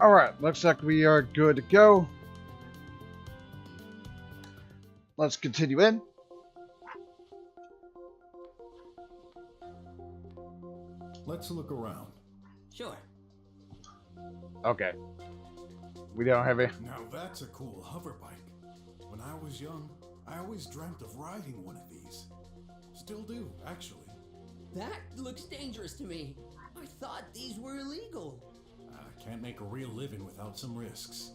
Alright, looks like we are good to go. Let's continue in. Let's look around. Sure. Okay. We don't have any. Now that's a cool hover bike. When I was young, I always dreamt of riding one of these. Still do, actually. That looks dangerous to me. I thought these were illegal. I can't make a real living without some risks.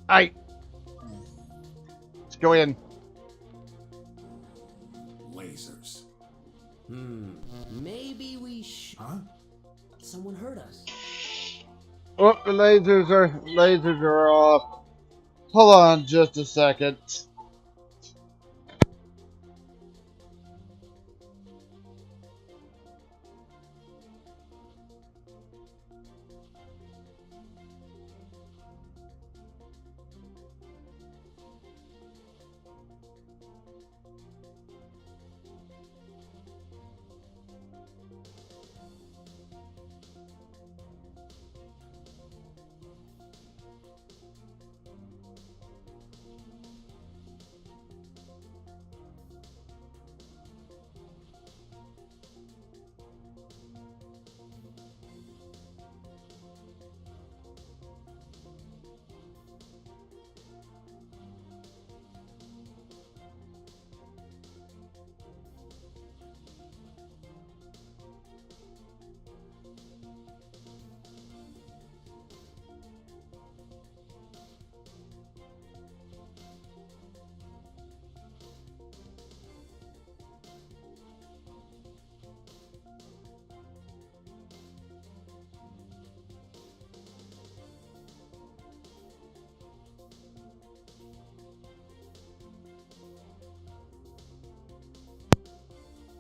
Let's go in. Lasers. Maybe we Huh? Someone heard us. Oh, the lasers are off. Hold on just a second.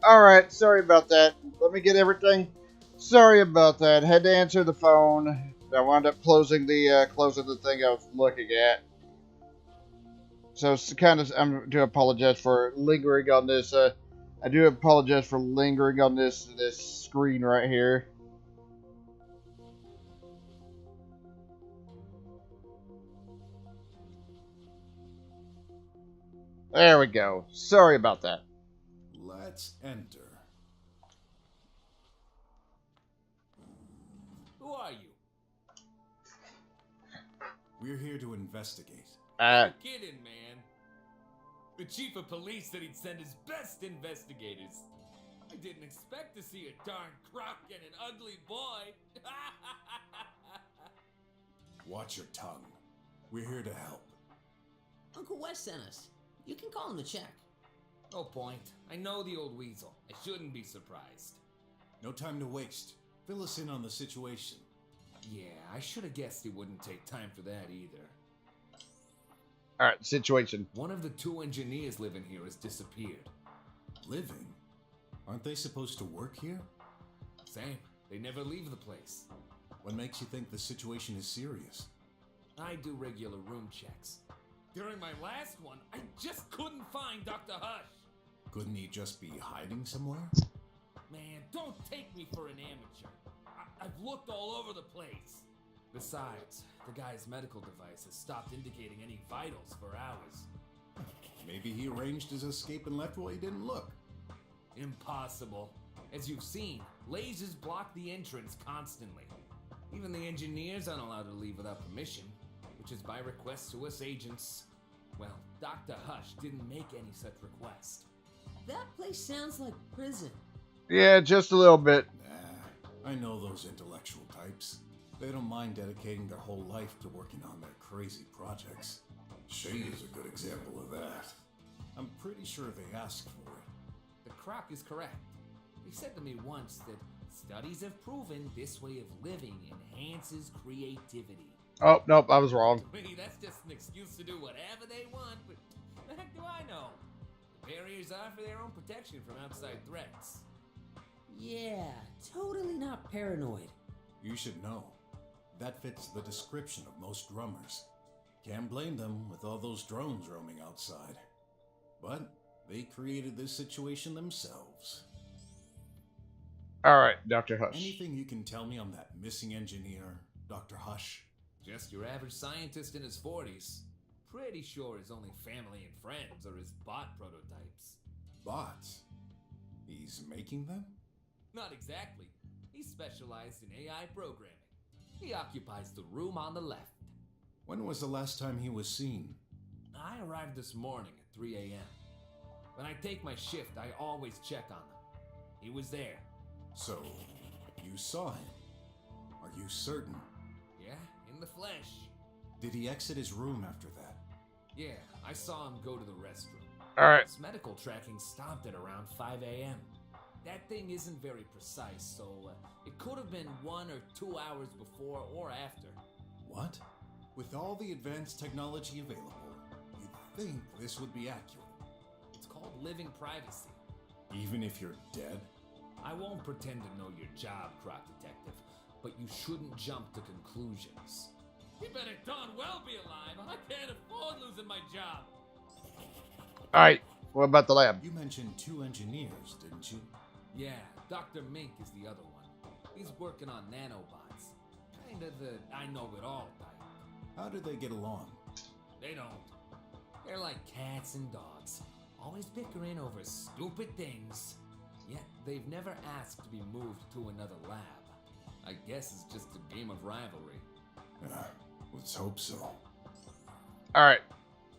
Alright, sorry about that. Let me get everything. Sorry about that. Had to answer the phone. I wound up closing the thing I was looking at. So it's I do apologize for lingering on this. I do apologize for lingering on this screen right here. There we go. Sorry about that. Let's enter. Who are you? We're here to investigate. You're kidding, man. The chief of police said he'd send his best investigators. I didn't expect to see a darn crook and an ugly boy. Watch your tongue. We're here to help. Uncle Wes sent us. You can call him to check. No point. I know the old weasel. I shouldn't be surprised. No time to waste. Fill us in on the situation. Yeah, I should have guessed he wouldn't take time for that either. Alright, situation. One of the two engineers living here has disappeared. Living? Aren't they supposed to work here? Same. They never leave the place. What makes you think the situation is serious? I do regular room checks. During my last one, I just couldn't find Dr. Hush. Couldn't he just be hiding somewhere? Man, don't take me for an amateur. I've looked all over the place. Besides, the guy's medical device has stopped indicating any vitals for hours. Maybe he arranged his escape and left while he didn't look. Impossible. As you've seen, lasers block the entrance constantly. Even the engineers aren't allowed to leave without permission, which is by request to us agents. Well, Dr. Hush didn't make any such request. That place sounds like prison. Yeah, just a little bit. Nah, I know those intellectual types. They don't mind dedicating their whole life to working on their crazy projects. Shay is a good example of that. I'm pretty sure they asked for it. The croc is correct. He said to me once that studies have proven this way of living enhances creativity. Oh, nope, I was wrong. I mean, that's just an excuse to do whatever they want, but the heck do I know? The barriers are for their own protection from outside threats. Yeah, totally not paranoid. You should know. That fits the description of most drummers. Can't blame them with all those drones roaming outside. But they created this situation themselves. Alright, Dr. Hush. Anything you can tell me on that missing engineer? Dr. Hush? Just your average scientist in his 40s. Pretty sure his only family and friends are his bot prototypes. Bots? He's making them? Not exactly. He's specialized in AI programming. He occupies the room on the left. When was the last time he was seen? I arrived this morning at 3 a.m. When I take my shift, I always check on him. He was there. So, you saw him? Are you certain? Yeah, in the flesh. Did he exit his room after that? Yeah, I saw him go to the restroom. Alright. His medical tracking stopped at around 5 a.m. That thing isn't very precise, so it could have been 1 or 2 hours before or after. What? With all the advanced technology available, you'd think this would be accurate. It's called living privacy. Even if you're dead? I won't pretend to know your job, Croc Detective, but you shouldn't jump to conclusions. You better darn well be alive. I can't afford losing my job. Alright, what about the lab? You mentioned 2 engineers, didn't you? Yeah, Dr. Mink is the other one. He's working on nanobots. Kind of the I-know-it-all type. How did they get along? They don't. They're like cats and dogs, always bickering over stupid things. Yet they've never asked to be moved to another lab. I guess it's just a game of rivalry. Let's hope so. Alright.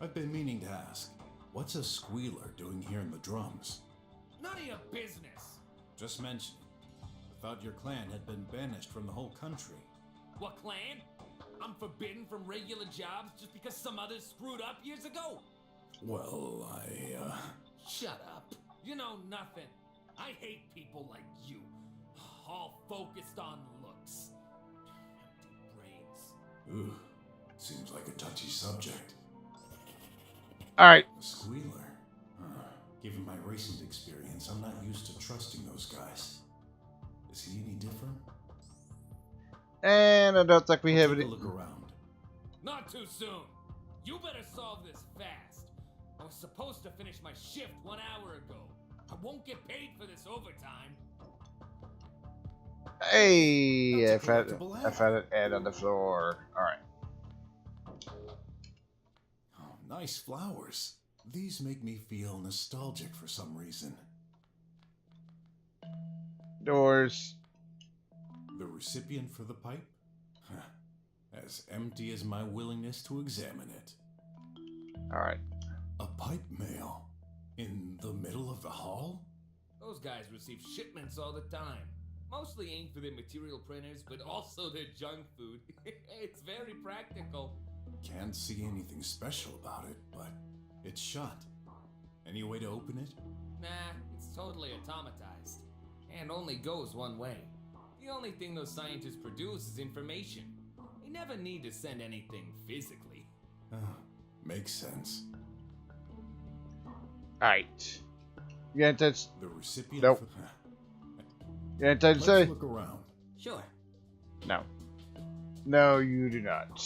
I've been meaning to ask, what's a squealer doing here in the drums? None of your business. Just mentioning. I thought your clan had been banished from the whole country. What clan? I'm forbidden from regular jobs just because some others screwed up years ago? Well, Shut up. You know nothing. I hate people like you. All focused on looks. Empty brains. Seems like a touchy subject. Alright. A squealer? Given my recent experience, I'm not used to trusting those guys. Is he any different? And I don't think we have Take any. a look around. Not too soon. You better solve this fast. I was supposed to finish my shift 1 hour ago. I won't get paid for this overtime. Hey, That's a I found an ad on the floor. Alright. Oh, nice flowers. These make me feel nostalgic for some reason. Doors. The recipient for the pipe? As empty as my willingness to examine it. Alright. A pipe mail? In the middle of the hall? Those guys receive shipments all the time. Mostly aimed for their material printers, but also their junk food. It's very practical. Can't see anything special about it, but it's shut. Any way to open it? Nah, it's totally automatized. And only goes one way. The only thing those scientists produce is information. They never need to send anything physically. Makes sense. Alright. You got anything? The recipient Nope. for... You got anything to Let's say? look around. Sure. No. No, you do not.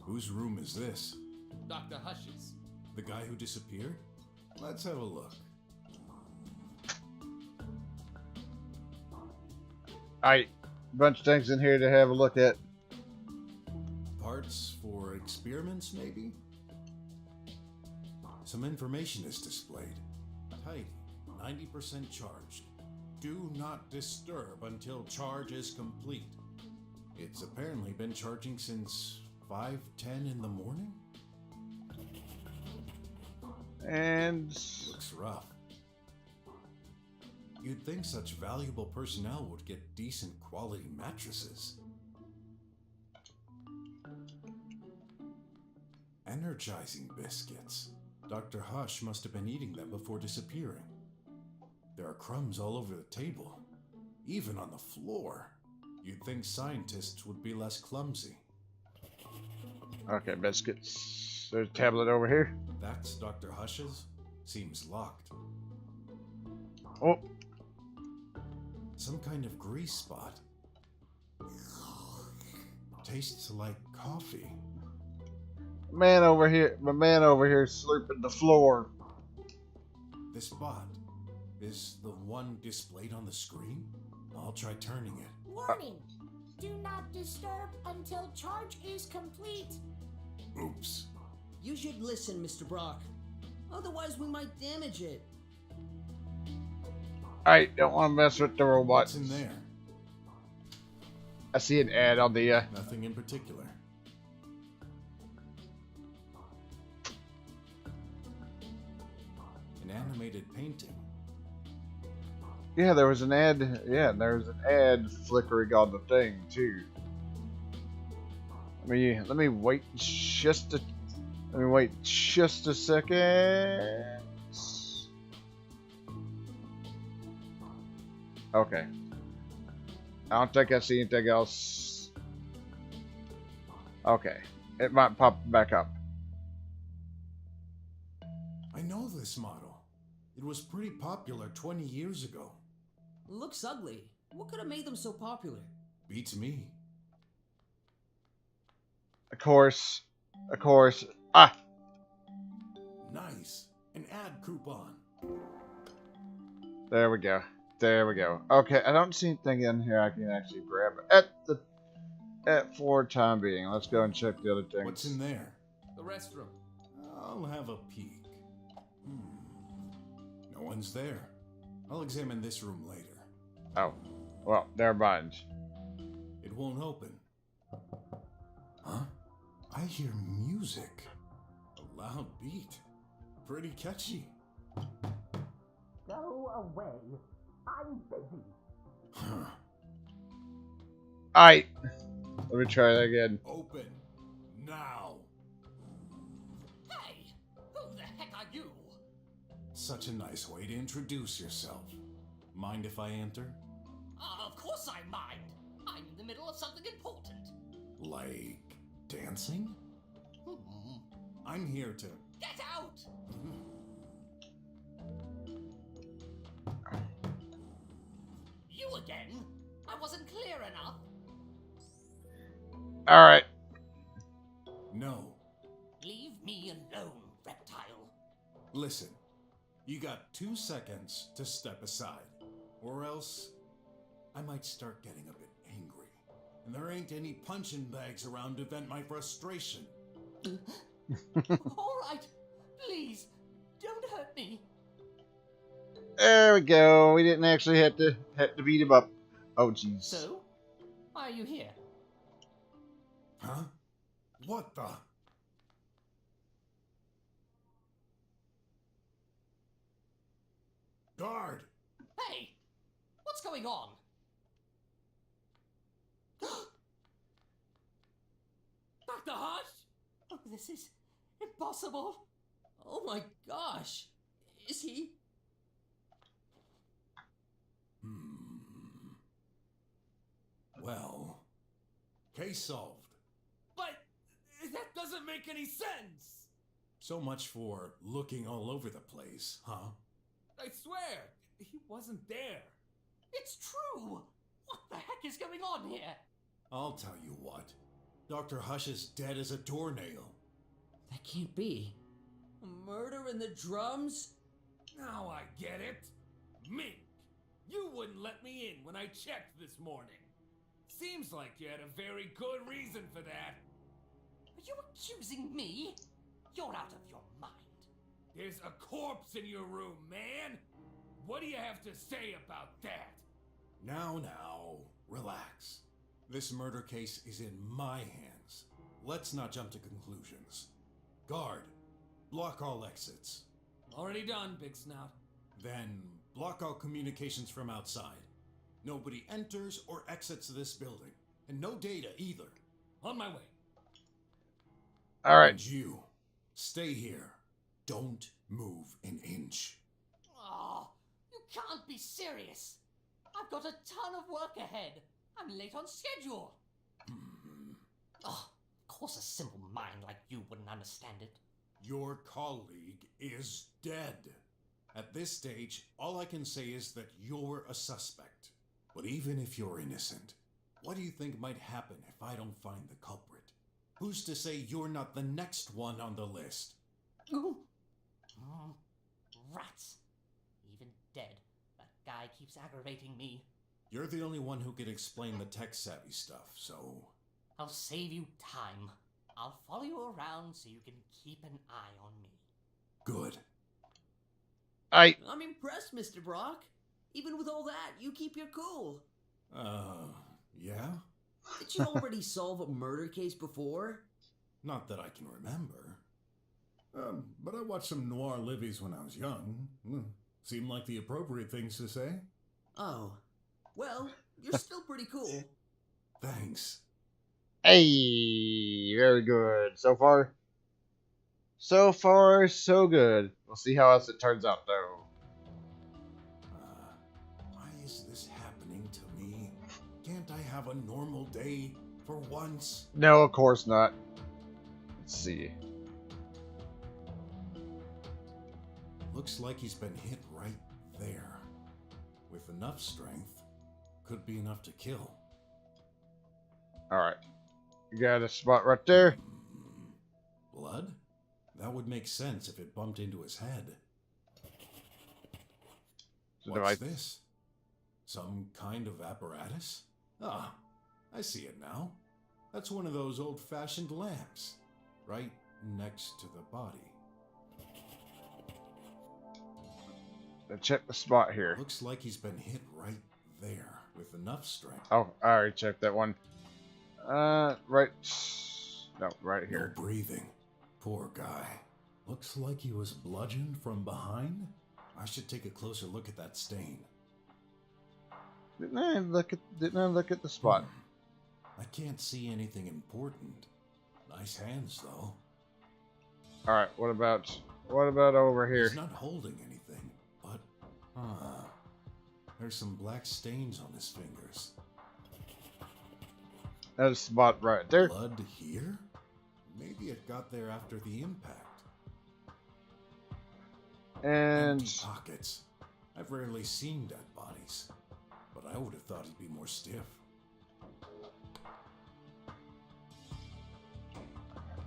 Whose room is this? Dr. Hush's. The guy who disappeared? Let's have a look. Alright. Bunch of things in here to have a look at. Parts for experiments, maybe? Some information is displayed. Tidy, 90% charged. Do not disturb until charge is complete. It's apparently been charging since 5:10 in the morning? And Looks rough. You'd think such valuable personnel would get decent quality mattresses. Energizing biscuits. Dr. Hush must have been eating them before disappearing. There are crumbs all over the table, even on the floor. You'd think scientists would be less clumsy. okay, biscuits. There's a tablet over here. That's Dr. Hush's? Seems locked. Oh, Some kind of grease spot. Tastes like coffee. my man over here slurping the floor. This spot, is the one displayed on the screen? I'll try turning it. Warning! Do not disturb until charge is complete. Oops. You should listen, Mr. Brok. Otherwise, we might damage it. I don't want to mess with the robot. What's in there? I see an ad on the Nothing in particular. An animated painting. yeah, there was an ad. Yeah, there was an ad flickering on the thing too. Let me wait just a second. Okay. I don't think I see anything else. Okay. It might pop back up. I know this model. It was pretty popular 20 years ago. Looks ugly. What could have made them so popular? Beats me. Of course. Ah! Nice. An ad coupon. There we go. Okay, I don't see anything in here I can actually grab for time being. Let's go and check the other things. What's in there? The restroom. I'll have a peek. No one's there. I'll examine this room later. Oh. Well, never mind. It won't open. Huh? I hear music. A loud beat. Pretty catchy. Go away. I'm busy. Huh. Alright. Let me try that again. Open. Now. Hey! Who the heck are you? Such a nice way to introduce yourself. Mind if I enter? Of course I mind. I'm in the middle of something important. Like dancing? I'm here to... Get out! You again? I wasn't clear enough. Alright. No. Leave me alone, reptile. Listen. You got 2 seconds to step aside. Or else... I might start getting a bit angry. And there ain't any punching bags around to vent my frustration. All right, please, don't hurt me. There we go. We didn't actually have to beat him up. Oh, jeez. So, why are you here? Huh? What the... Guard! Hey, what's going on? Dr. Hush? Oh, this is impossible. Oh my gosh. Is he? Well... Case solved. But that doesn't make any sense. So much for looking all over the place, huh? I swear, he wasn't there. It's true. What the heck is going on here? I'll tell you what. Dr. Hush is dead as a doornail. That can't be. A murder in the drums? Now I get it. Mink, you wouldn't let me in when I checked this morning. Seems like you had a very good reason for that. Are you accusing me? You're out of your mind. There's a corpse in your room, man. What do you have to say about that? Now, relax. This murder case is in my hands. Let's not jump to conclusions. Guard, block all exits. Already done, Big Snout. Then block all communications from outside. Nobody enters or exits this building. And no data either. On my way. Alright. And you, stay here. Don't move an inch. Oh, you can't be serious. I've got a ton of work ahead. I'm late on schedule. Oh, of course a simple mind like you wouldn't understand it. Your colleague is dead. At this stage, all I can say is that you're a suspect. But even if you're innocent, what do you think might happen if I don't find the culprit? Who's to say you're not the next one on the list? Ooh. Rats. Even dead, guy keeps aggravating me. You're the only one who can explain the tech-savvy stuff, so... I'll save you time. I'll follow you around so you can keep an eye on me. Good. I'm impressed, Mr. Brok. Even with all that, you keep your cool. Yeah? Did you already solve a murder case before? Not that I can remember. But I watched some noir livies when I was young. Seemed like the appropriate things to say. Oh. Well, you're still pretty cool. Thanks. Hey, very good. So far, so good. We'll see how else it turns out, though. Why is this happening to me? Can't I have a normal day for once? No, of course not. Let's see. Looks like he's been hit right there. With enough strength, could be enough to kill. Alright. You got a spot right there. Blood? That would make sense if it bumped into his head. So What's this? Some kind of apparatus? Ah, I see it now. That's one of those old-fashioned lamps, right next to the body. Let's check the spot here. Looks like he's been hit right there with enough strength. Oh, I already checked that one. Right. No, right here. No breathing. Poor guy. Looks like he was bludgeoned from behind. I should take a closer look at that stain. Didn't I look at the spot? I can't see anything important. Nice hands, though. Alright, what about over here? He's not holding anything, but... there's some black stains on his fingers. That's a spot right there. Blood here? Maybe it got there after the impact. And... Empty pockets. I've rarely seen dead bodies, but I would have thought he'd be more stiff.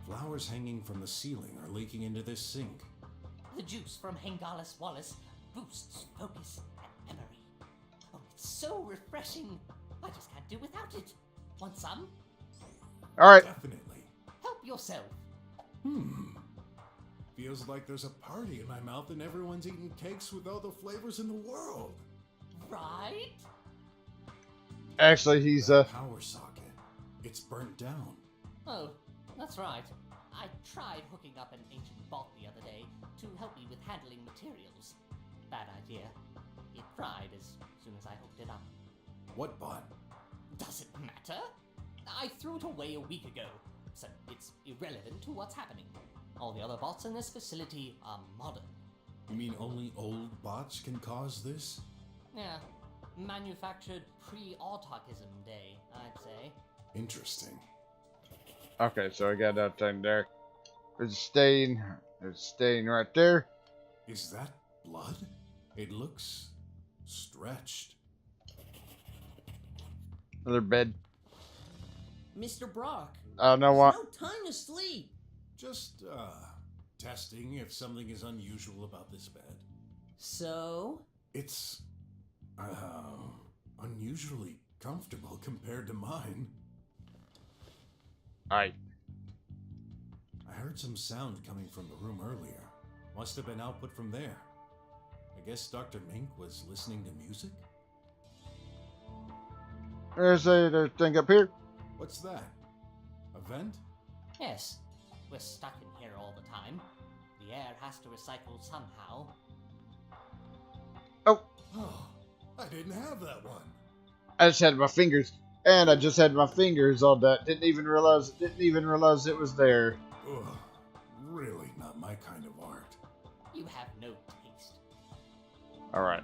Flowers hanging from the ceiling are leaking into this sink. The juice from Hengalis Wallace boosts focus and memory. Oh, it's so refreshing. I just can't do without it. Want some? Alright. Definitely. Help yourself. Feels like there's a party in my mouth and everyone's eating cakes with all the flavors in the world. Right? Actually, he's Power socket. It's burnt down. Oh, that's right. I tried hooking up an ancient bot the other day to help me with handling materials. Bad idea. It fried as soon as I hooked it up. What bot? Does it matter? I threw it away a week ago, so it's irrelevant to what's happening. All the other bots in this facility are modern. You mean only old bots can cause this? Yeah, manufactured pre-autarchism day, I'd say. Interesting. okay. So I got that thing there. There's a stain. There's a stain right there. Is that blood? It looks stretched. Another bed. Mr. Brok, I don't know there's what. no time to sleep. Just, testing if something is unusual about this bed. So? It's, unusually comfortable compared to mine. Alright. I heard some sound coming from the room earlier. Must have been output from there. I guess Dr. Mink was listening to music? There's a thing up here. What's that? A vent? Yes, we're stuck in here all the time. The air has to recycle somehow. Oh, Oh, I didn't have that one. I just had my fingers, and I just had my fingers on that. Didn't even realize it was there. Ugh, really not my kind of art. You have no taste. All right.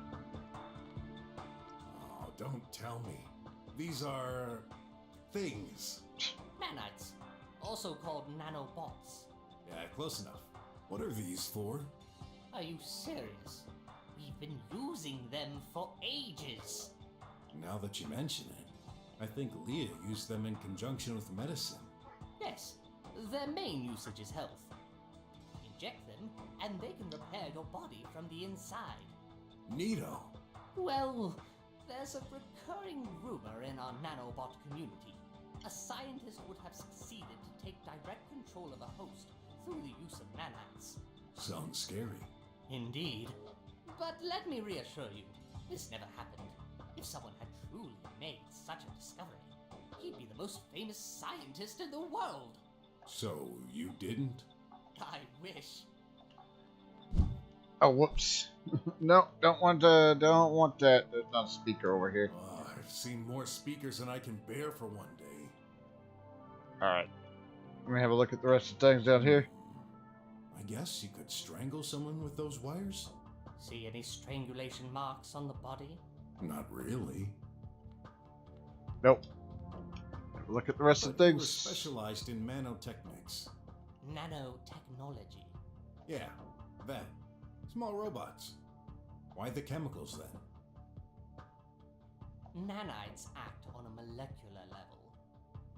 Oh, don't tell me. These are things. Nanites, also called nanobots. Yeah, close enough. What are these for? Are you serious? We've been using them for ages. Now that you mention it, I think Leah used them in conjunction with medicine. Yes, their main usage is health. Inject them, and they can repair your body from the inside. Neato. Well, there's a recurring rumor in our nanobot community. A scientist would have succeeded to take direct control of a host through the use of nanites. Sounds scary. Indeed. But let me reassure you, this never happened. If someone had truly made such a discovery, he'd be the most famous scientist in the world. So, you didn't? I wish. Oh, whoops. No, don't want that. There's not a speaker over here. I've seen more speakers than I can bear for one day. Alright. Let me have a look at the rest of the things down here. I guess you could strangle someone with those wires? See any strangulation marks on the body? Not really. Nope. Have a look at the rest of the But you were things. specialized in nanotechnics. Nanotechnology. Yeah, that. Small robots. Why the chemicals then? Nanites act on a molecular level.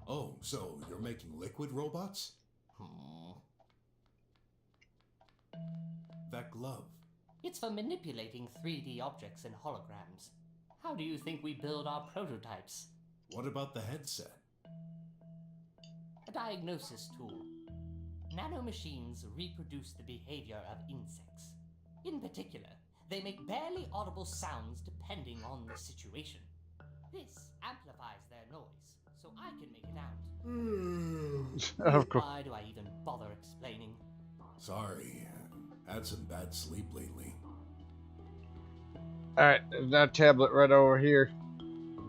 Oh, so you're making liquid robots? That glove. It's for manipulating 3D objects and holograms. How do you think we build our prototypes? What about the headset? A diagnosis tool. Nanomachines reproduce the behavior of insects. In particular, they make barely audible sounds depending on the situation. This amplifies their noise, so I can make it out. Of course. Why do I even bother explaining? Sorry, had some bad sleep lately. Alright, there's that tablet right over here.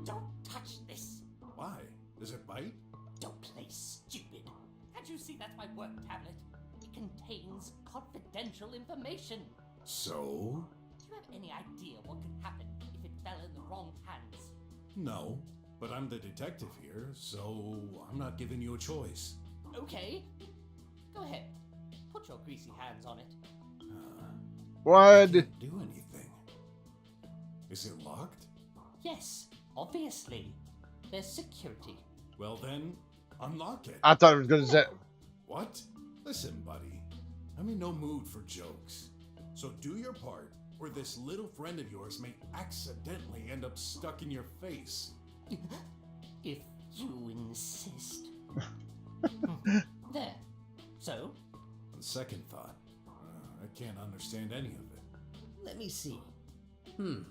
Don't touch this! Why? Does it bite? Don't play stupid! Can't you see that's my work tablet? It contains confidential information. So? Do you have any idea what could happen if it fell in the wrong hands? No, but I'm the detective here, so I'm not giving you a choice. Okay. Go ahead. Put your greasy hands on it. What? Can't do anything. Is it locked? Yes, obviously. There's security. Well then, unlock it. I thought it was gonna say. What? Listen, buddy. I'm in no mood for jokes. So do your part, or this little friend of yours may accidentally end up stuck in your face. If you insist. There. So? On second thought, I can't understand any of it. Let me see. Oh.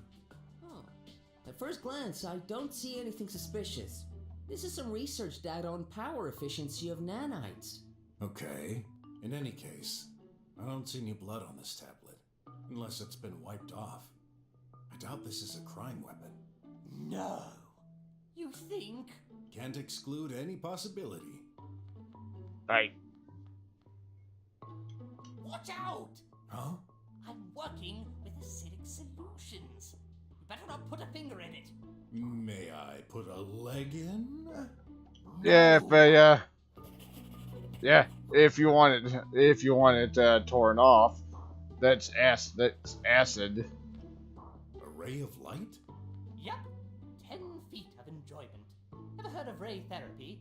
At first glance, I don't see anything suspicious. This is some research data on power efficiency of nanites. Okay. In any case, I don't see any blood on this tablet. Unless it's been wiped off. I doubt this is a crime weapon. No. You think? Can't exclude any possibility. Right. Watch out! Huh? I'm working with acidic solutions. You better not put a finger in it. May I put a leg in? Yeah, but yeah, if you want it torn off, that's acid. A ray of light? Yep. 10 feet of enjoyment. Ever heard of ray therapy?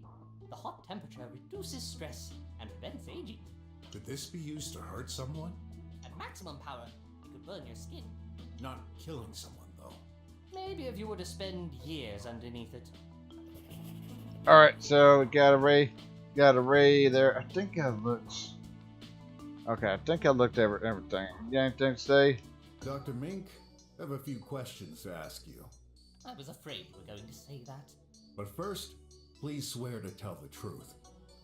The hot temperature reduces stress and prevents aging. Could this be used to hurt someone? At maximum power, it could burn your skin. Not killing someone, though. Maybe if you were to spend years underneath it. Alright, so we got a ray there. I think I looked. Okay, I think I looked at everything. You got anything to say? Dr. Mink, I have a few questions to ask you. I was afraid you were going to say that. But first, please swear to tell the truth.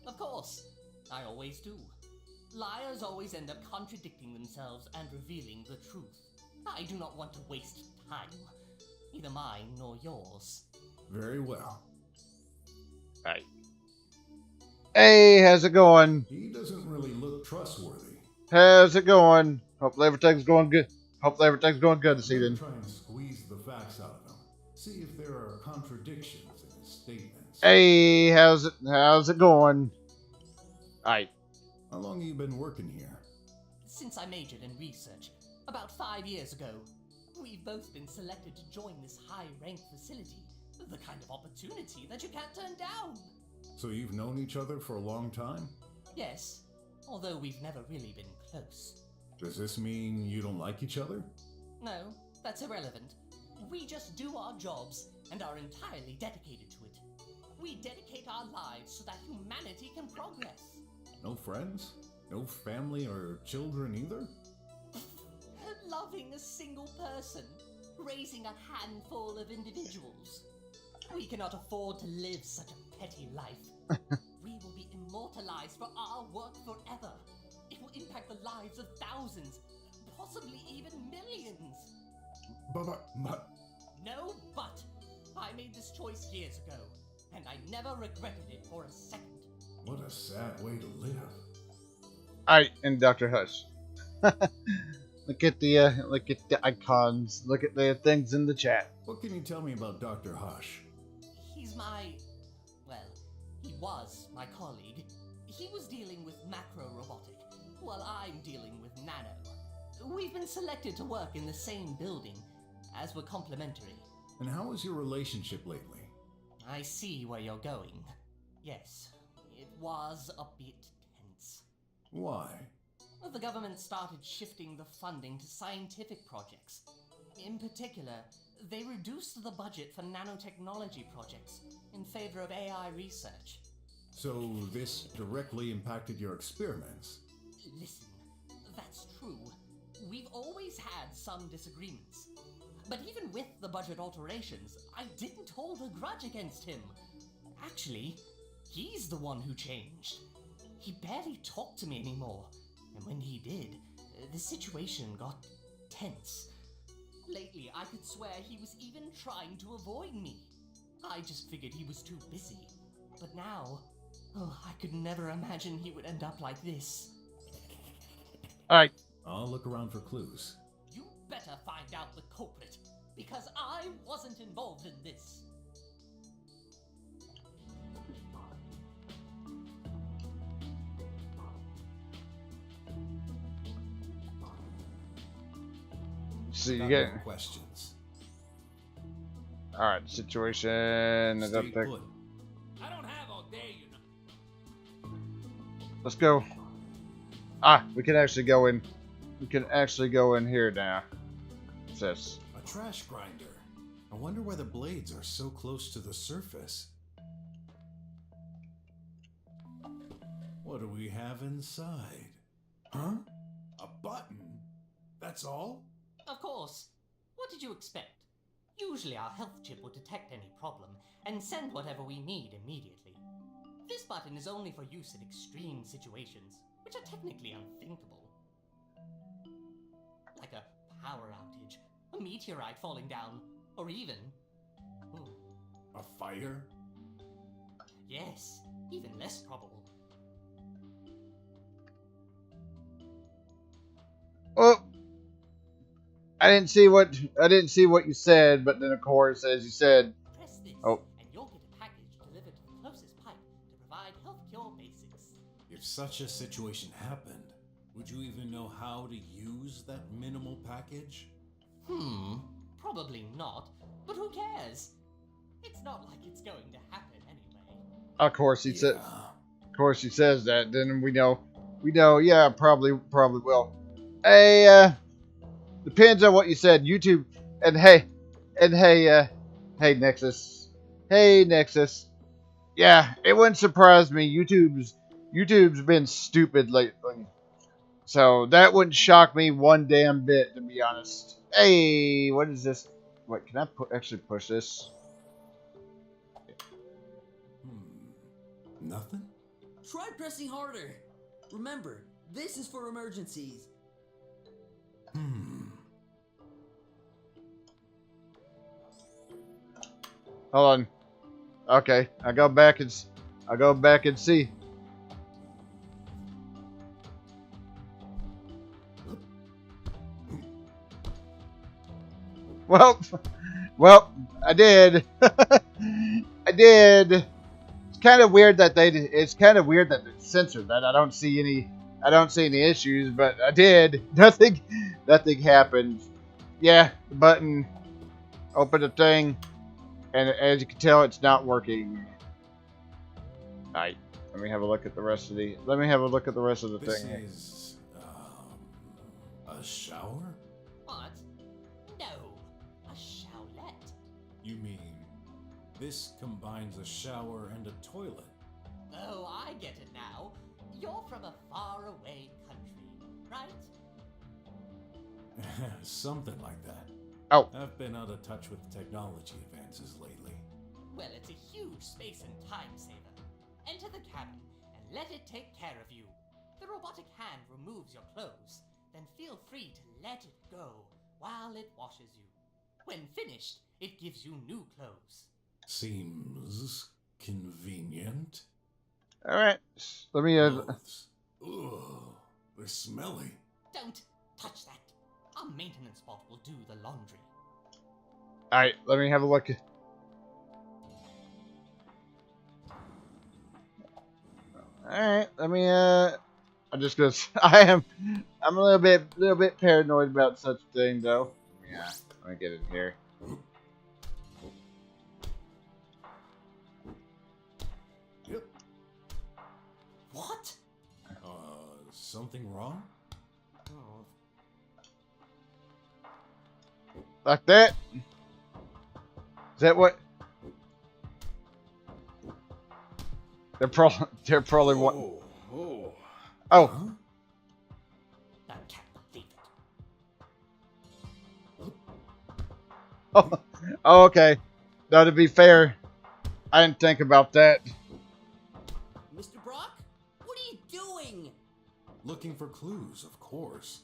Of course. I always do. Liars always end up contradicting themselves and revealing the truth. I do not want to waste time. Neither mine nor yours. Very well. Right. Hey, how's it going? He doesn't really look trustworthy. How's it going? Hopefully everything's going good. Hopefully everything's going good this evening. Try and squeeze the facts out of him. See if there are contradictions in his statements. Hey, how's it going? Alright. How long have you been working here? Since I majored in research, about 5 years ago, we've both been selected to join this high-ranked facility. The kind of opportunity that you can't turn down. So you've known each other for a long time? Yes, although we've never really been close. Does this mean you don't like each other? No, that's irrelevant. We just do our jobs and are entirely dedicated to it. We dedicate our lives so that humanity can progress. No friends? No family or children either? Loving a single person, raising a handful of individuals. We cannot afford to live such a petty life. We will be immortalized for our work forever. It will impact the lives of thousands, possibly even millions. But No, but I made this choice years ago, and I never regretted it for a second. what a sad way to live. Alright, and Dr. Hush. Look at the icons. Look at the things in the chat. What can you tell me about Dr. Hush? He's he was my colleague. He was dealing with macro robotic, while I'm dealing with nano. We've been selected to work in the same building, as we're complementary. And how is your relationship lately? I see where you're going. Yes, it was a bit tense. Why? The government started shifting the funding to scientific projects. In particular, they reduced the budget for nanotechnology projects in favor of AI research. So this directly impacted your experiments? Listen, that's true. We've always had some disagreements. But even with the budget alterations, I didn't hold a grudge against him. Actually, he's the one who changed. He barely talked to me anymore. And when he did, the situation got tense. Lately, I could swear he was even trying to avoid me. I just figured he was too busy. But now, I could never imagine he would end up like this. Alright. I'll look around for clues. You better find out the culprit, because I wasn't involved in this. So you Got get no questions. alright, situation. I Stay don't think. put. I don't have all day, you know. Let's go. We can actually go in. We can actually go in here now. What's this? A trash grinder. I wonder why the blades are so close to the surface. What do we have inside? Huh? A button? That's all? Of course. What did you expect? Usually our health chip will detect any problem and send whatever we need immediately. This button is only for use in extreme situations, which are technically unthinkable. Like a power outage, a meteorite falling down, or even... A fire? Yes, even less probable. Oh, I didn't see what you said, but then of course, as you said, Press this, Oh. and you'll get a package delivered to the closest pipe to provide health cure basics. If such a situation happened, would you even know how to use that minimal package? Probably not, but who cares? It's not like it's going to happen anyway. of course he said, Yeah. of course he says that. Then we know, yeah, probably will. Hey, depends on what you said. YouTube, and hey, hey Nexus, yeah, it wouldn't surprise me. YouTube's been stupid lately, so that wouldn't shock me one damn bit, to be honest. Hey, what is this? Wait, can I actually push this? Nothing? Try pressing harder. Remember, this is for emergencies. Hold on. Okay, I go back and see. Well, I did. I did. It's kind of weird that they censored that. I don't see any issues, but I did. Nothing happened. Yeah, the button. Open the thing. And as you can tell, it's not working. Alright, let me have a look at the rest of the. This thing. is a shower? What? No, a shower. You mean this combines a shower and a toilet? Oh, I get it now. You're from a faraway country, right? Something like that. Oh. I've been out of touch with technology advances lately. Well, it's a huge space and time saver. Enter the cabin and let it take care of you. The robotic hand removes your clothes, then feel free to let it go while it washes you. When finished, it gives you new clothes. Seems convenient. All right. Let me. Clothes. Ugh, they're smelly. Don't touch that. Our maintenance bot will do the laundry. All right. Let me have a look. All right. Let me. I'm just gonna. I'm a little bit paranoid about such a thing, though. Yeah. Let me get in here. Yep. What? Something wrong? Oh, Like that? Is that what? They're probably what? Oh. Oh. Huh? I can't believe it. Oh, okay. Now, to be fair, I didn't think about that. Mr. Brok, what are you doing? Looking for clues, of course.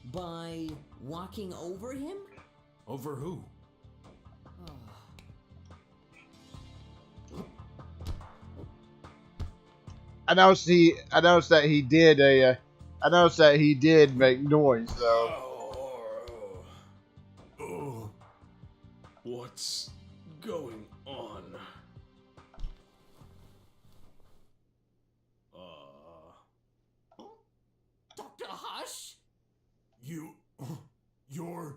By walking over him? Over who? I noticed that he did make noise though. Oh, what's going on? Dr. Hush? You're...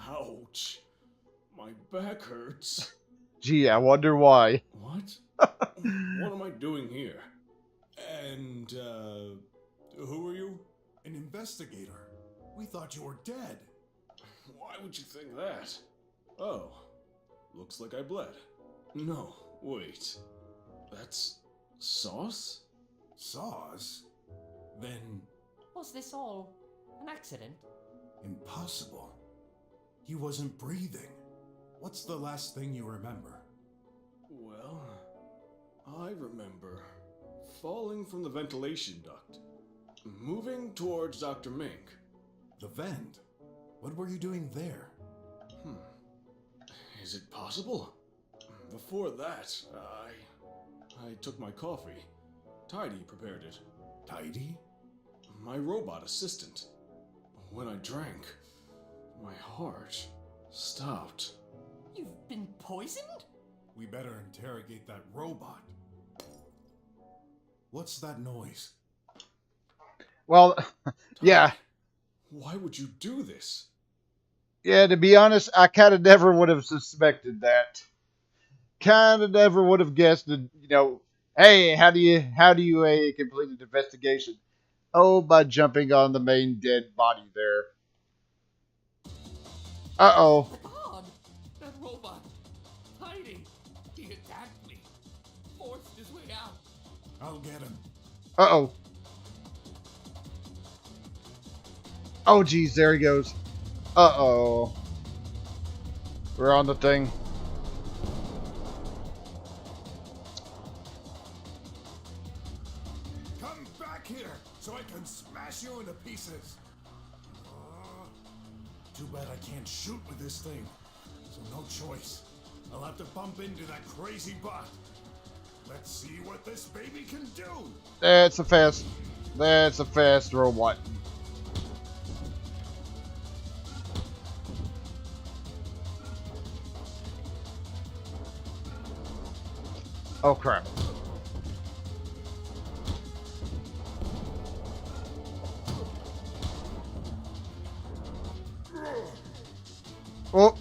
Ouch. My back hurts. Gee, I wonder why. What? What am I doing here? And, who are you? An investigator. We thought you were dead. Why would you think that? Oh, looks like I bled. No, wait. That's sauce? Sauce? Then... Was this all an accident? impossible. He wasn't breathing. What's the last thing you remember? Well, I remember falling from the ventilation duct, moving towards Dr. Mink. The vent? What were you doing there? Is it possible? Before that, I took my coffee. Tidy prepared it. Tidy? My robot assistant. When I drank, my heart stopped. You've been poisoned? We better interrogate that robot. What's that noise? Well, yeah. Why would you do this? Yeah, to be honest, I kind of never would have suspected that. Kind of never would have guessed that, hey, how do you complete an investigation? Oh, by jumping on the main dead body there. Uh-oh. God! That robot! Tidy! He attacked me! Forced his way out! I'll get him. Uh-oh. Oh, geez, there he goes. Uh-oh. We're on the thing. Come back here so I can smash you into pieces. Too bad I can't shoot with this thing. So no choice. I'll have to bump into that crazy bot. Let's see what this baby can do. That's a fast robot. Oh crap. Oh.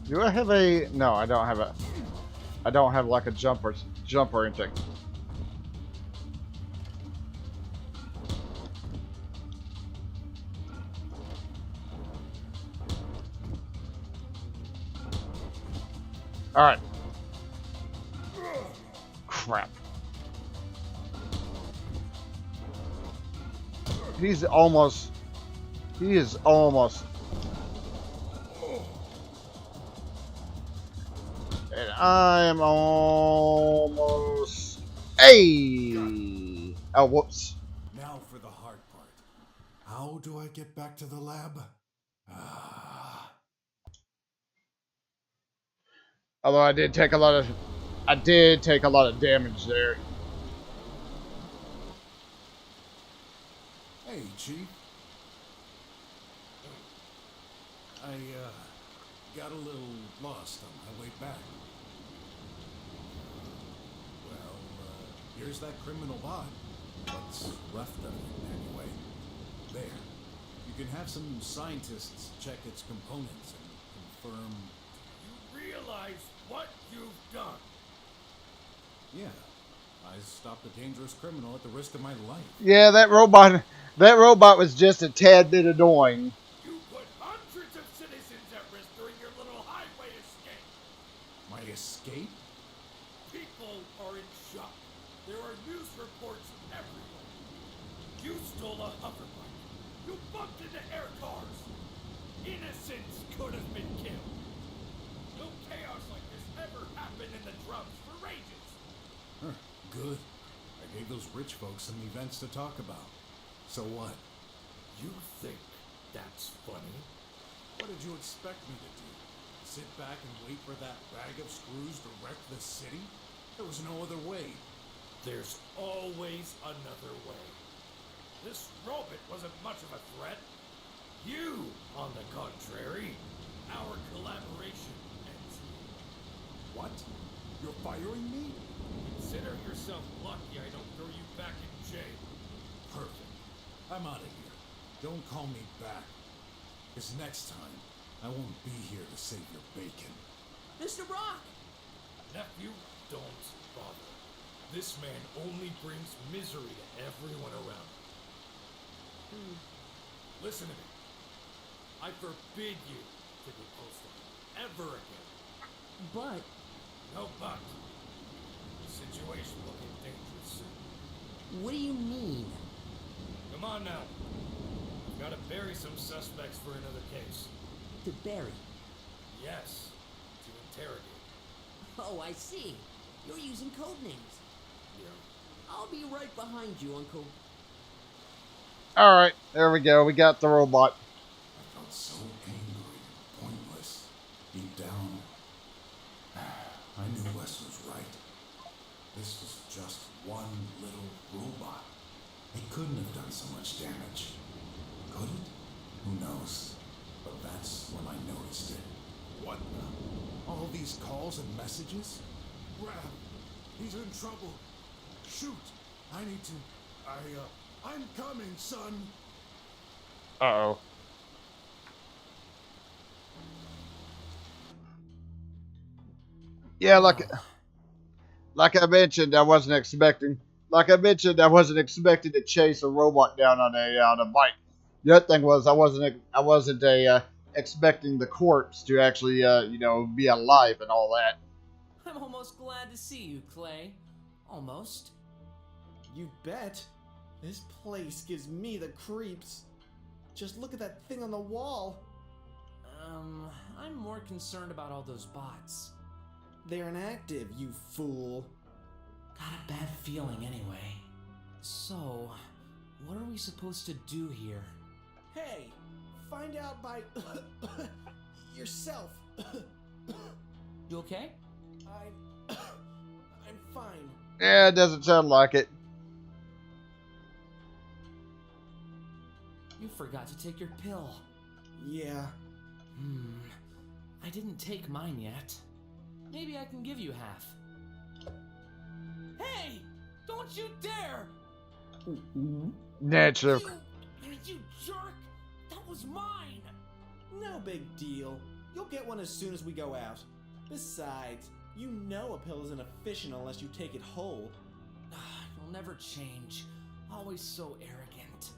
Do I have a... No, I don't have a... I don't have like a jump or anything. All right. Crap. He is almost. And I am almost. Hey! Oh, whoops. Now for the hard part. How do I get back to the lab? Ah. Although I did take a lot of damage there. Hey, Chief. I got a little lost on my way back. Well, here's that criminal bot. What's left of it, anyway. There. You can have some scientists check its components and confirm. You realize what you've done? Yeah. I stopped a dangerous criminal at the risk of my life. Yeah, that robot was just a tad bit annoying. You put hundreds of citizens at risk during your little highway escape. My escape? People are in shock. There are news reports everywhere. You stole a hoverbike. You bumped into air cars. Innocents could have been killed. No chaos like this ever happened in the drums for ages. Huh, good. I gave those rich folks some events to talk about. So what? You think that's funny? What did you expect me to do? Sit back and wait for that bag of screws to wreck the city? There was no other way. There's always another way. This robot wasn't much of a threat. You, on the contrary, our collaboration ends here. What? You're firing me? Consider yourself lucky I don't throw you back in jail. Perfect. I'm out of here. Don't call me back. Because next time, I won't be here to save your bacon. Mr. Brok! Nephew, don't bother. This man only brings misery to everyone around him. Listen to me. I forbid you to be close to him ever again. But No but. The situation will get dangerous soon. what do you mean? Come on now. We've got to bury some suspects for another case. To bury? Yes, to interrogate. Oh, I see. You're using code names. Yeah. I'll be right behind you, Uncle. All right, there we go. We got the robot. I felt so angry, pointless. Deep down, I knew Wes was right. This was just one little robot. It couldn't have done so much damage. Could it? Who knows? But that's when I noticed it. What the? All these calls and messages? Brad, he's in trouble. Shoot! I need to... I'm coming, son. Uh-oh. Yeah, like I mentioned, I wasn't expecting to chase a robot down on a bike. The other thing was I wasn't expecting the corpse to actually be alive and all that. I'm almost glad to see you, Clay. Almost. You bet. This place gives me the creeps. Just look at that thing on the wall. I'm more concerned about all those bots. They're inactive, you fool. Got a bad feeling anyway. So, what are we supposed to do here? Hey, find out by yourself. You okay? I'm fine. Yeah, it doesn't sound like it. You forgot to take your pill. Yeah. I didn't take mine yet. Maybe I can give you half. Hey! Don't you dare! Naturally. You jerk! That was mine! No big deal. You'll get one as soon as we go out. Besides, you know a pill isn't efficient unless you take it whole. You'll never change. Always so arrogant.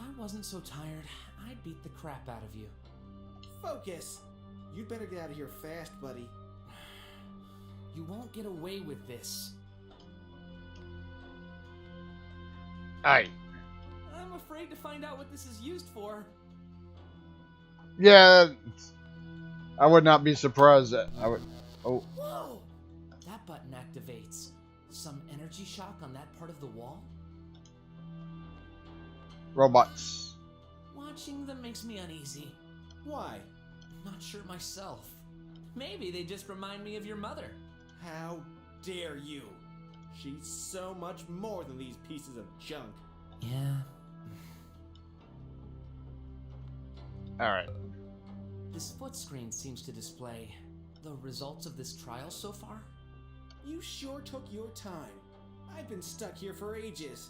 I wasn't so tired, I'd beat the crap out of you. Focus! You'd better get out of here fast, buddy. You won't get away with this. Aye. I'm afraid to find out what this is used for. Yeah, I would not be surprised that I would. Oh, Whoa! That button activates. Some energy shock on that part of the wall? robots. Watching them makes me uneasy. Why? Not sure myself. Maybe they just remind me of your mother. How dare you? She's so much more than these pieces of junk. Yeah. Alright. This foot screen seems to display the results of this trial so far. You sure took your time. I've been stuck here for ages.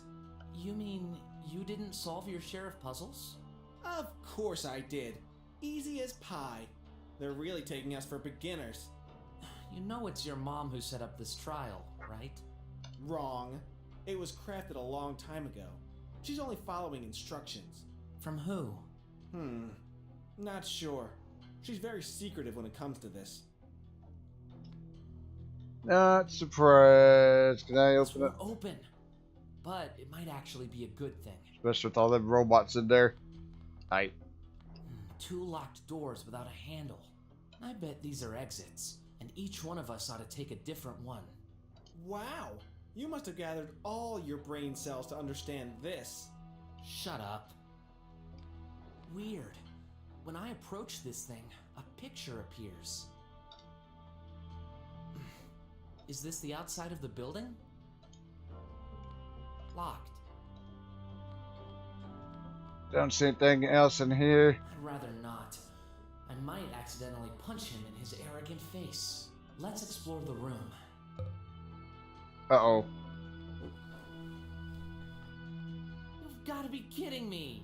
You mean you didn't solve your share of puzzles? Of course I did. Easy as pie. They're really taking us for beginners. You know it's your mom who set up this trial, right? Wrong. It was crafted a long time ago. She's only following instructions. From who? Not sure. She's very secretive when it comes to this. Not surprised. Can I It's open it? open. But it might actually be a good thing. Especially with all them robots in there. Aye. 2 locked doors without a handle. I bet these are exits, and each one of us ought to take a different one. Wow! You must have gathered all your brain cells to understand this. Shut up. Weird. When I approach this thing, a picture appears. Is this the outside of the building? Locked. Don't see anything else in here. I'd rather not. I might accidentally punch him in his arrogant face. Let's explore the room. Uh-oh. You've got to be kidding me.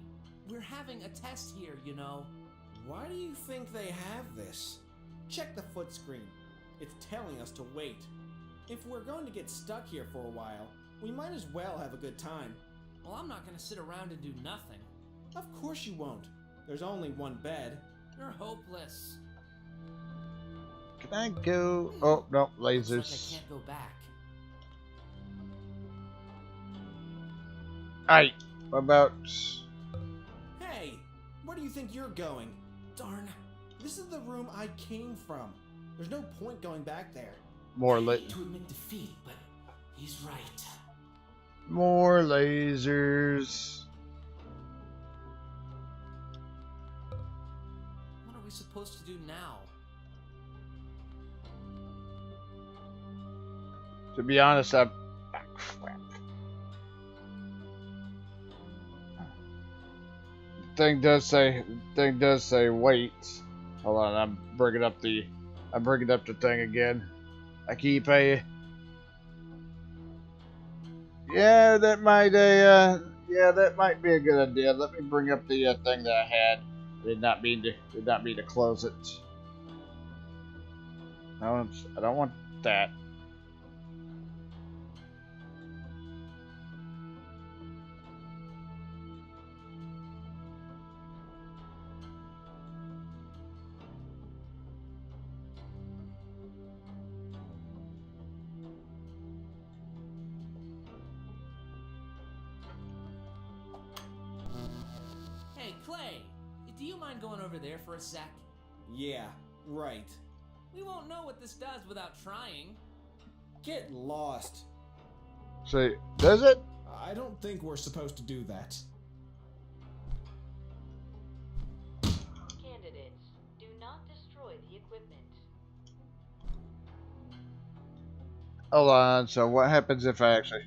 We're having a test here, you know. Why do you think they have this? Check the foot screen. It's telling us to wait. If we're going to get stuck here for a while, we might as well have a good time. Well, I'm not going to sit around and do nothing. Of course you won't. There's only one bed. You're hopeless. Can I go? Oh, no, Looks like I lasers. can't go back. Aye. What about... Hey, where do you think you're going? Darn. This is the room I came from. There's no point going back there. More I hate to admit defeat, but he's right. More lasers. What are we supposed to do now? To be honest, I'm... Ah, crap. Thing does say wait. Hold on, I'm bringing up the thing again. I keep a... Yeah, that might be a good idea. Let me bring up the thing that I had. Did not mean to close it. I don't want that. Hey, Clay! Do you mind going over there for a sec? Yeah, right. We won't know what this does without trying. Get lost. See, does it? I don't think we're supposed to do that. Candidates, do not destroy the equipment. Hold on. So what happens if I actually?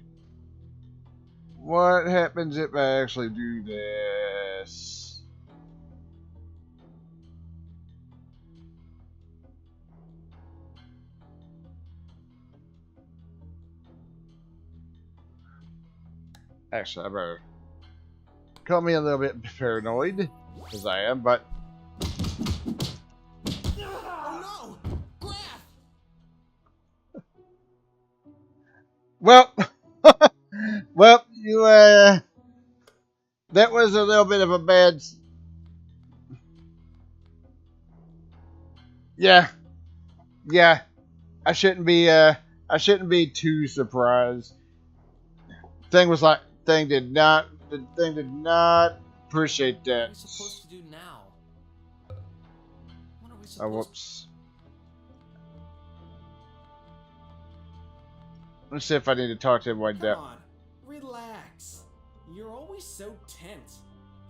What happens if I actually do this? Actually, I better call me a little bit paranoid, because I am, but Oh no! Graph! well, well, you That was a little bit of a bad. Yeah, yeah. I shouldn't be. I shouldn't be too surprised. Thing did not. The thing did not appreciate What that. are we supposed to do now? What are we Oh, supposed whoops. Let's see if I need to talk to him like Come that. on, relax. You're always so tense.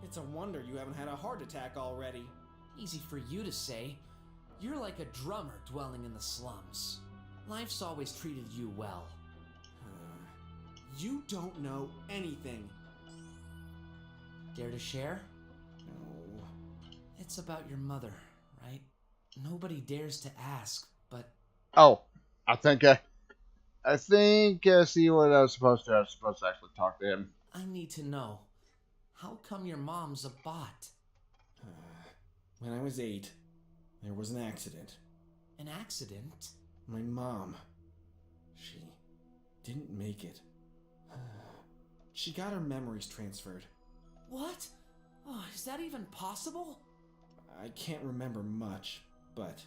It's a wonder you haven't had a heart attack already. Easy for you to say. You're like a drummer dwelling in the slums. Life's always treated you well. You don't know anything. Dare to share? No. It's about your mother, right? Nobody dares to ask, but Oh, I think I see what I was supposed to. I was supposed to actually talk to him. I need to know. How come your mom's a bot? When I was 8, there was an accident. An accident? My mom, she didn't make it. She got her memories transferred. What? Oh, is that even possible? I can't remember much, but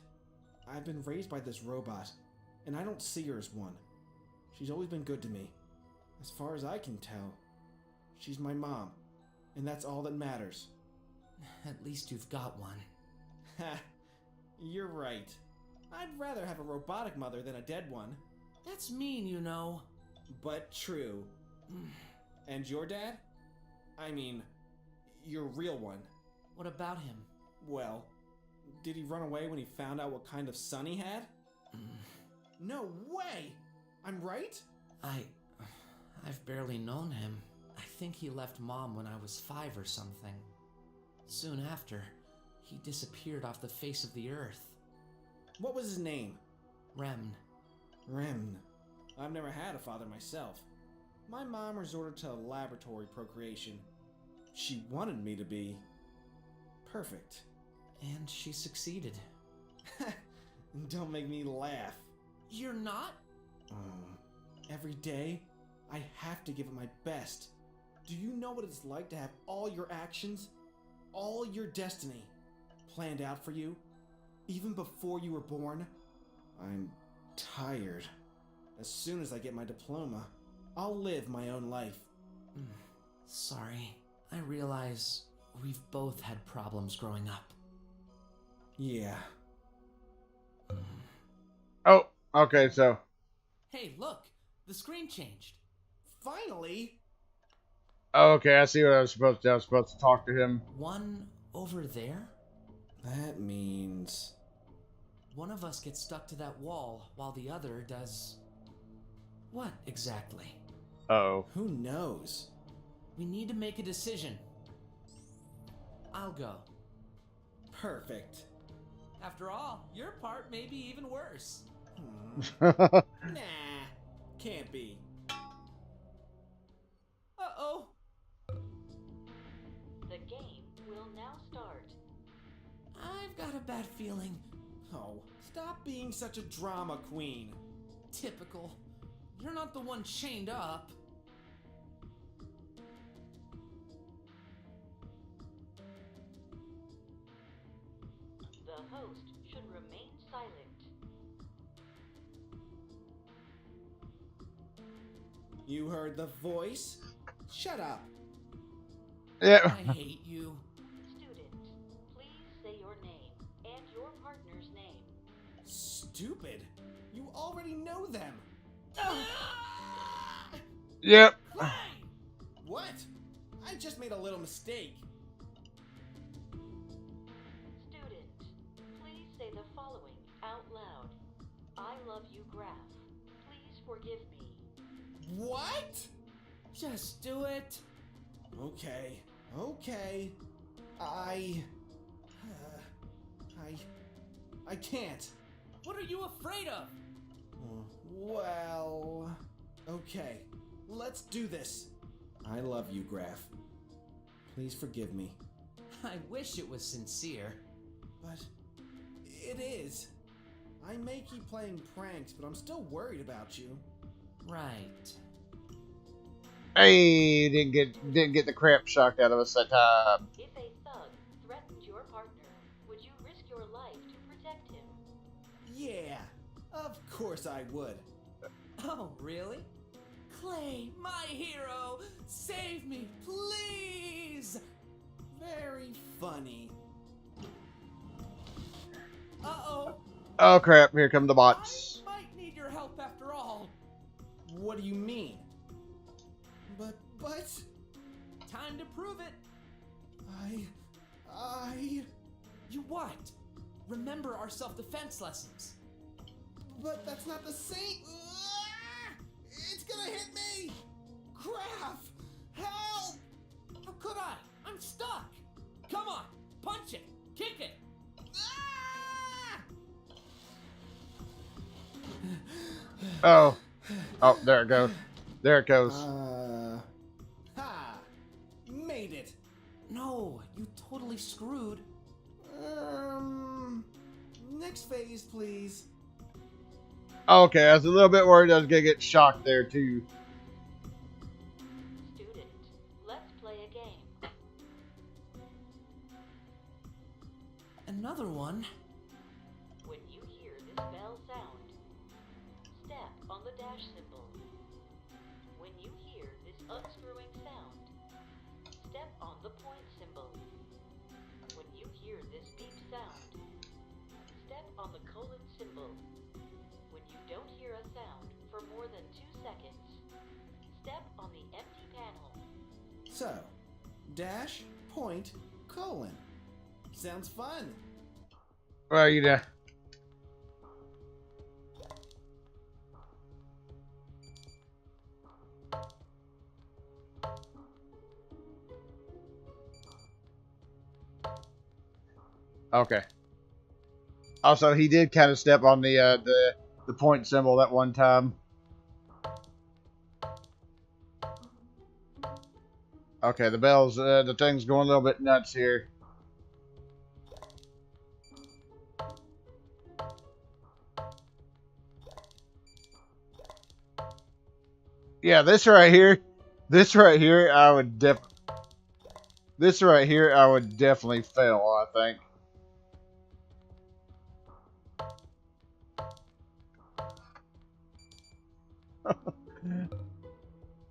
I've been raised by this robot, and I don't see her as one. She's always been good to me. As far as I can tell, she's my mom, and that's all that matters. At least you've got one. Ha! You're right. I'd rather have a robotic mother than a dead one. That's mean, you know. But true. And your dad? I mean, your real one. What about him? Well, did he run away when he found out what kind of son he had? No way! I'm right? I've barely known him. I think he left Mom when I was 5 or something. Soon after, he disappeared off the face of the earth. What was his name? Remn. Remn. I've never had a father myself. My mom resorted to laboratory procreation. She wanted me to be perfect. And she succeeded. Don't make me laugh. You're not? Every day, I have to give it my best. Do you know what it's like to have all your actions, all your destiny, planned out for you, even before you were born? I'm tired. As soon as I get my diploma, I'll live my own life. Sorry. I realize we've both had problems growing up. Yeah. Oh, okay, so. Hey, look! The screen changed. Finally! Okay, I see what I was supposed to do. I was supposed to talk to him. One over there? That means... One of us gets stuck to that wall while the other does... What exactly? Uh-oh. Who knows? We need to make a decision. I'll go. Perfect. After all, your part may be even worse. Nah, can't be. Uh-oh. The game will now start. I've got a bad feeling. Oh, stop being such a drama queen. Typical. You're not the one chained up. The host should remain silent. You heard the voice? Shut up. Yeah. I hate you. Student, please say your name and your partner's name. Stupid. You already know them. Yep. What? I just made a little mistake. Student, please say the following out loud. I love you, Graph. Please forgive me. What? Just do it. Okay. I can't. What are you afraid of? Well... Okay. Let's do this. I love you, Graph. Please forgive me. I wish it was sincere. But... it is. I may keep playing pranks, but I'm still worried about you. Right. Hey, didn't get the crap shocked out of us that time. If a thug threatened your partner, would you risk your life to protect him? Yeah, of course I would. Oh, really? Clay, my hero! Save me, please! Very funny. Uh-oh! Oh crap! Here come the bots. I might need your help after all. What do you mean? But... Time to prove it. You what? Remember our self-defense lessons. But that's not the same... It's gonna hit me! Graph! Help! How could I? I'm stuck. Come on, punch it, kick it. Oh, oh, there it goes. There it goes. Ha! Made it! No, you totally screwed. Next phase, please. Okay, I was a little bit worried I was gonna get shocked there too. Student, let's play a game. Another one? When you hear this bell sound, step on the dash symbol. When you hear this unscrewing sound, step on the point symbol. When you hear this beep sound, step on the colon symbol. When you don't hear a sound for more than 2 seconds, step on the empty panel. So, dash, point, colon. Sounds fun. Well, you know. Okay. Also, he did kind of step on the point symbol that one time. Okay, the bells, the thing's going a little bit nuts here. Yeah, this right here, I would definitely fail, I think.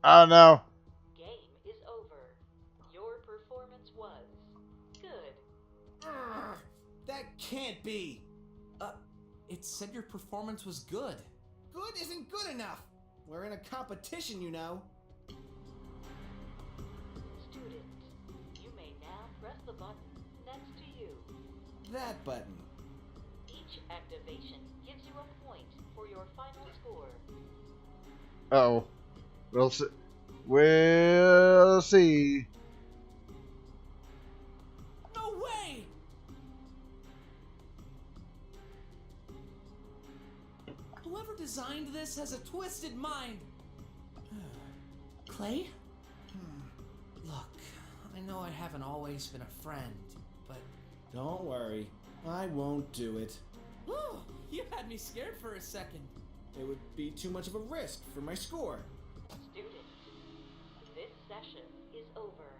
I don't know. Game is over. Your performance was good. That can't be. It said your performance was good. Good isn't good enough. We're in a competition, you know. Student, you may now press the button next to you. That button. Each activation gives you a point for your final score. Uh-oh. We'll see. We'll see. No way! Whoever designed this has a twisted mind. Clay? Look, I know I haven't always been a friend, but... Don't worry. I won't do it. Whew, you had me scared for a second. It would be too much of a risk for my score. Student, this session is over.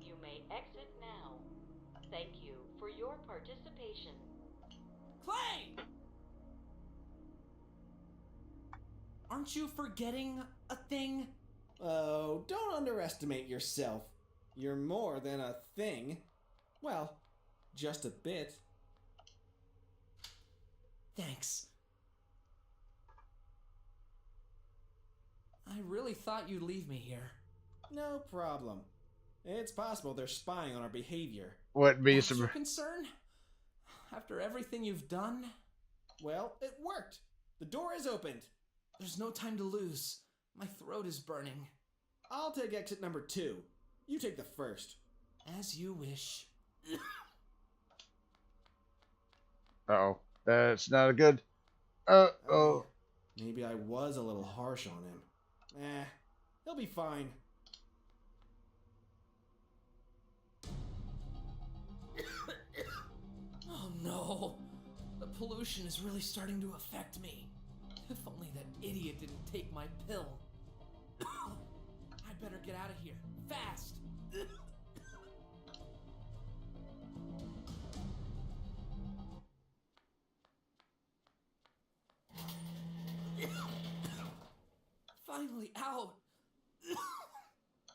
You may exit now. Thank you for your participation. Clay! Aren't you forgetting a thing? Oh, don't underestimate yourself. You're more than a thing. Well, just a bit. Thanks. I really thought you'd leave me here. No problem. It's possible they're spying on our behavior. Wouldn't be What's your some. concern? After everything you've done? Well, it worked. The door is opened. There's no time to lose. My throat is burning. I'll take exit number 2. You take the first. As you wish. Uh-oh. That's not a good... Uh-oh. Maybe I was a little harsh on him. He'll be fine. Oh no. The pollution is really starting to affect me. If only that idiot didn't take my pill. I better get fast. Finally out.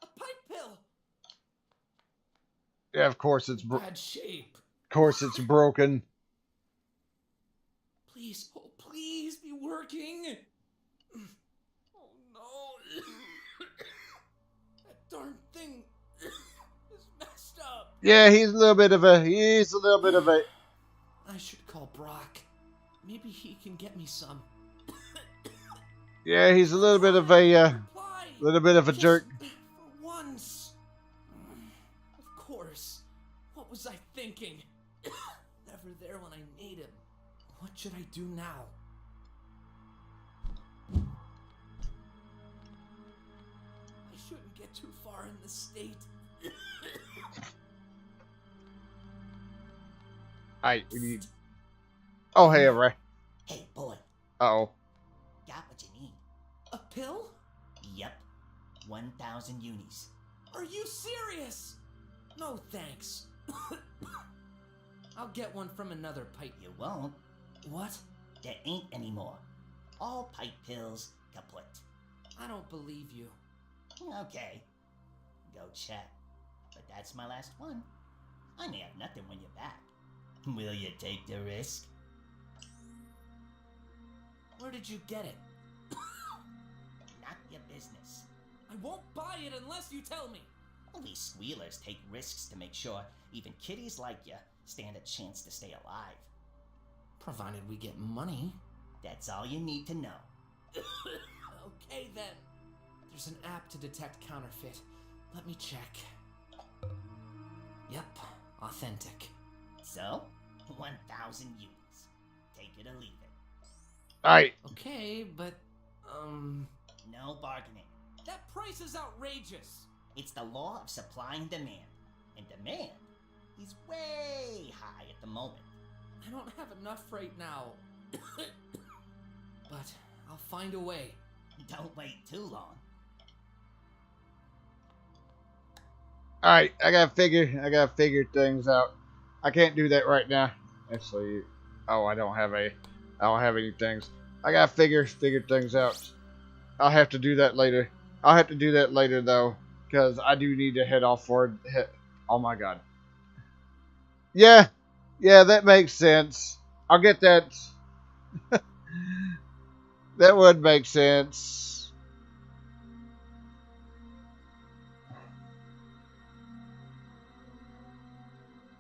A pipe pill. Yeah, of course it's Bad shape. broken. Please, oh, please be working. Oh no. That darn thing is messed up. Yeah, he's a little bit of a. I should call Brok. Maybe he can get me some. Yeah, he's a little bit of a jerk. For once. Of course. What was I thinking? Never there when I need him. What should I do now? I shouldn't get too far in this state. Oh, hey, Ray. Hey, boy, Uh-oh. got what you need. A pill? Yep, 1,000 unis. Are you serious? No thanks. I'll get one from another pipe. You won't. What? There ain't any more. All pipe pills kaput. I don't believe you. Okay, go check. But that's my last one. I may have nothing when you're back. Will you take the risk? Where did you get it? Not your business. I won't buy it unless you tell me. Only squealers take risks to make sure even kitties like you stand a chance to stay alive. Provided we get money. That's all you need to know. Okay then. There's an app to detect counterfeit. Let me check. Yep, authentic. So, 1,000 units. Take it or leave it. Alright. Okay, but, No bargaining. that price is outrageous. It's the law of supply and demand. And demand is way high at the moment. I don't have enough right now. But I'll find a way. Don't wait too long. Alright, I gotta figure things out. I can't do that right now. Actually, oh, I don't have any things. I gotta figure things out. I'll have to do that later. I'll have to do that later though, because I do need to head off for it. Oh my god. Yeah, that makes sense. I'll get that. That would make sense.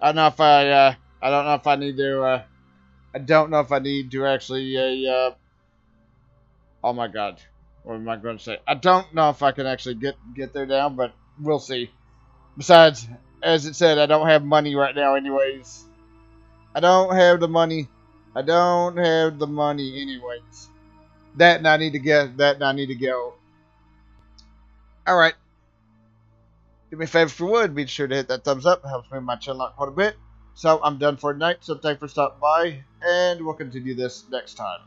I don't know if I don't know if I need to. I don't know if I need to actually. Oh my god, what am I going to say? I don't know if I can actually get there now, but we'll see. Besides, as it said, I don't have money right now, anyways. I don't have the money. Anyways. That and I need to go. All right. Do me a favor if you would. Be sure to hit that thumbs up. It helps me with my channel out quite a bit. So I'm done for tonight. So thanks for stopping by, and we'll continue this next time.